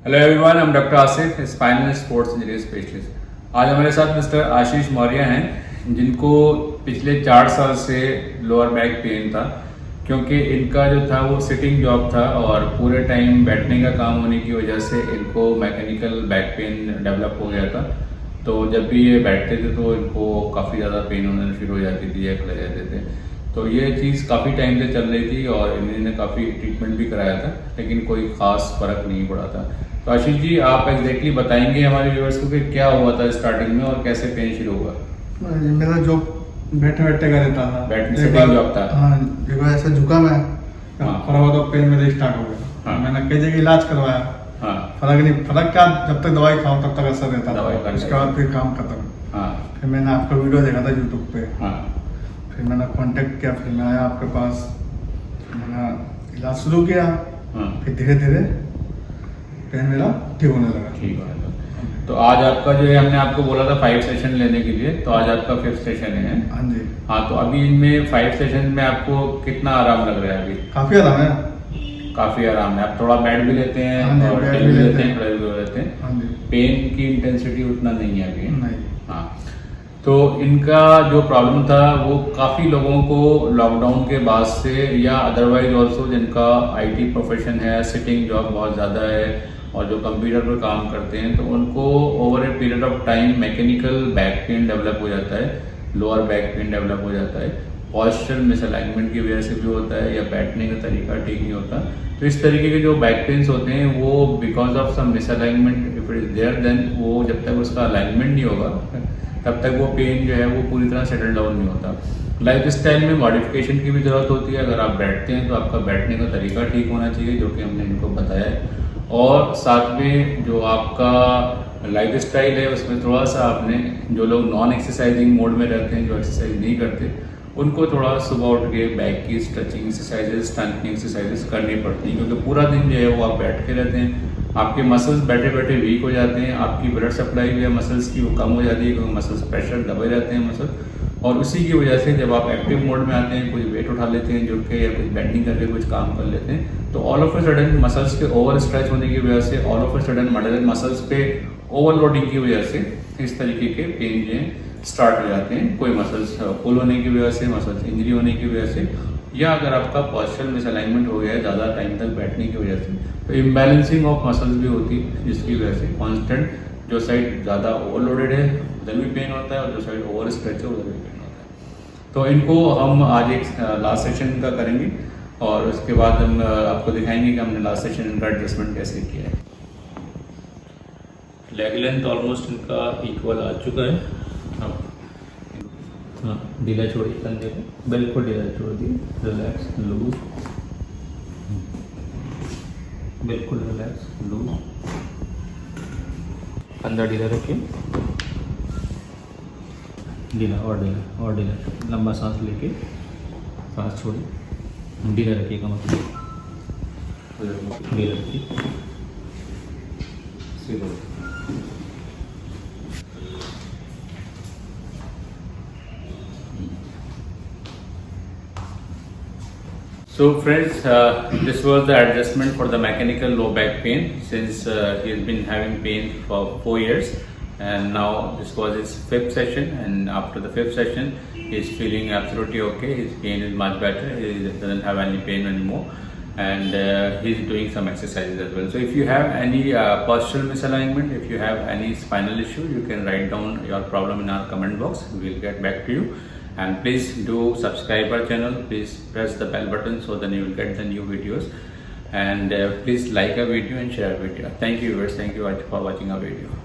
Hello everyone, I am doctor Asif, spinal sports injury specialist. आज हमारे साथ मिस्टर आशीष मौर्य हैं, जिनको पिछले 4 साल से लोअर बैक पेन था, क्योंकि इनका जो था वो सिटिंग जॉब था और पूरे टाइम बैठने का काम होने की वजह से इनको मैकेनिकल बैक पेन डेवलप हो गया था। तो जब भी ये बैठते थे तो इनको काफ़ी ज़्यादा पेन होने शुरू हो जाती थी या खड़े रहते थे। तो ये चीज़ काफ़ी टाइम से चल रही थी और इन्होंने काफ़ी ट्रीटमेंट भी कराया था, लेकिन कोई ख़ास फ़र्क नहीं पड़ा था। तो आशीष जी, आप एग्जैक्टली बताएंगे हमारे व्यूअर्स को कि क्या हुआ था स्टार्टिंग में और कैसे पेन शुरू हुआ? मेरा जो बैठे बैठे का रहता था, बैठने से पेन जॉब था। हाँ, एक बार ऐसा झुका मैं, हाँ। फर्क हुआ तो पेन मेरे स्टार्ट हो गया। हाँ। मैंने कई जगह इलाज करवाया, हाँ। फर्क क्या, जब तक दवाई खाओ तब तक असर रहता दवाई था। खाने उसके बाद फिर काम खत्म। हाँ। फिर मैंने आपका वीडियो देखा था यूट्यूब पे। हाँ। फिर मैंने कांटेक्ट किया, फिर मैं आया आपके पास, मैंने इलाज शुरू किया। हाँ। फिर धीरे धीरे पेन मेरा ठीक होने लगा। ठीक है। तो आज आपका जो है, हमने आपको बोला था 5 सेशन लेने के लिए, तो आज आपका 5th सेशन है। हाँ जी। हाँ, तो अभी इनमें 5 सेशन में आपको कितना आराम लग रहा है? अभी काफी आराम है। काफी आराम है। आप थोड़ा बैठ भी लेते हैं हाँ जी, और बैठ चल भी भी लेते लेते हैं, हैं। खड़े भी हो लेते हैं। हाँ जी। पेन की इंटेंसिटी उतना नहीं है अभी। नहीं। हाँ, तो इनका जो प्रॉब्लम था वो काफ़ी लोगों को लॉकडाउन के बाद से या अदरवाइज ऑल्सो जिनका आईटी प्रोफेशन है, सिटिंग जॉब बहुत ज़्यादा है और जो कंप्यूटर पर काम करते हैं, तो उनको over a period of time mechanical back pain develop हो जाता है, लोअर बैक पेन डेवलप हो जाता है। पॉस्चर मिसअलाइनमेंट की वजह से भी होता है या बैठने का तरीका ठीक नहीं होता। तो इस तरीके के जो बैक पेन्स होते हैं वो because of some misalignment if it is there, then वो जब तक उसका अलाइनमेंट नहीं होगा तब तक वो पेन जो है वो पूरी तरह सेटल डाउन नहीं होता। लाइफ स्टाइल में मॉडिफिकेशन की भी ज़रूरत होती है। अगर आप बैठते हैं तो आपका बैठने का तरीका ठीक होना चाहिए, जो कि हमने इनको बताया है। और साथ में जो आपका लाइफ स्टाइल है उसमें थोड़ा सा आपने, जो लोग नॉन एक्सरसाइजिंग मोड में रहते हैं, जो एक्सरसाइज नहीं करते, उनको थोड़ा सुबह उठ के बैक की स्ट्रेचिंग एक्सरसाइजेज, स्ट्रेंथनिंग एक्सरसाइजेज करनी पड़ती हैं, क्योंकि पूरा दिन जो है वो आप बैठ के रहते हैं। आपके मसल्स बैठे बैठे वीक हो जाते हैं, आपकी ब्लड सप्लाई भी है मसल्स की वो कम हो जाती है, क्योंकि मसल्स प्रेशर दबे रहते हैं मसल। और उसी की वजह से जब आप एक्टिव मोड में आते हैं, कुछ वेट उठा लेते हैं जुड़ के या कुछ बेंडिंग करके कुछ काम कर लेते हैं, तो all of a sudden muscles के ओवर स्ट्रेच होने की वजह से, all of a sudden muscles पे ओवरलोडिंग की वजह से इस तरीके के पेन जो है स्टार्ट हो जाते हैं। कोई मसल्स पुल होने की वजह से, मसल्स इंजरी होने की वजह से, या अगर आपका पोस्चरल मिसअलाइनमेंट हो गया है ज़्यादा टाइम तक बैठने की वजह से, तो इम्बैलेंसिंग ऑफ मसल्स भी होती है, जिसकी वजह से कॉन्स्टेंट जो साइड ज़्यादा ओवरलोडेड है उधर भी पेन होता है और जो साइड ओवर स्ट्रेच है उधर भी पेन होता है। तो इनको हम आज एक लास्ट सेशन का करेंगे और उसके बाद हम आपको दिखाएंगे कि हमने लास्ट सेशन इनका एडजस्टमेंट कैसे किया है। लेग लेंथ ऑलमोस्ट इनका इक्वल आ चुका है। हाँ, ढीला छोड़िए कंधे को, बिल्कुल ढीला छोड़ दिए, रिलैक्स लूज, बिल्कुल रिलैक्स लूज, कंधा ढीला रखिए, ढीला और ढीला और ढीला, लंबा सांस लेके सांस छोड़िए, ढीला रखिए कमर, ढीला रखिए, सीधा। So friends, this was the adjustment for the mechanical low back pain, since he has been having pain for 4 years, and now this was his 5th session, and after the 5th session he is feeling absolutely okay. His pain is much better, he doesn't have any pain anymore, and he is doing some exercises as well. So if you have any postural misalignment, if you have any spinal issue, you can write down your problem in our comment box. We will get back to you. And please do subscribe our channel, please press the bell button so then you will get the new videos, and please like our video and share our video. Thank you viewers, thank you for watching our video.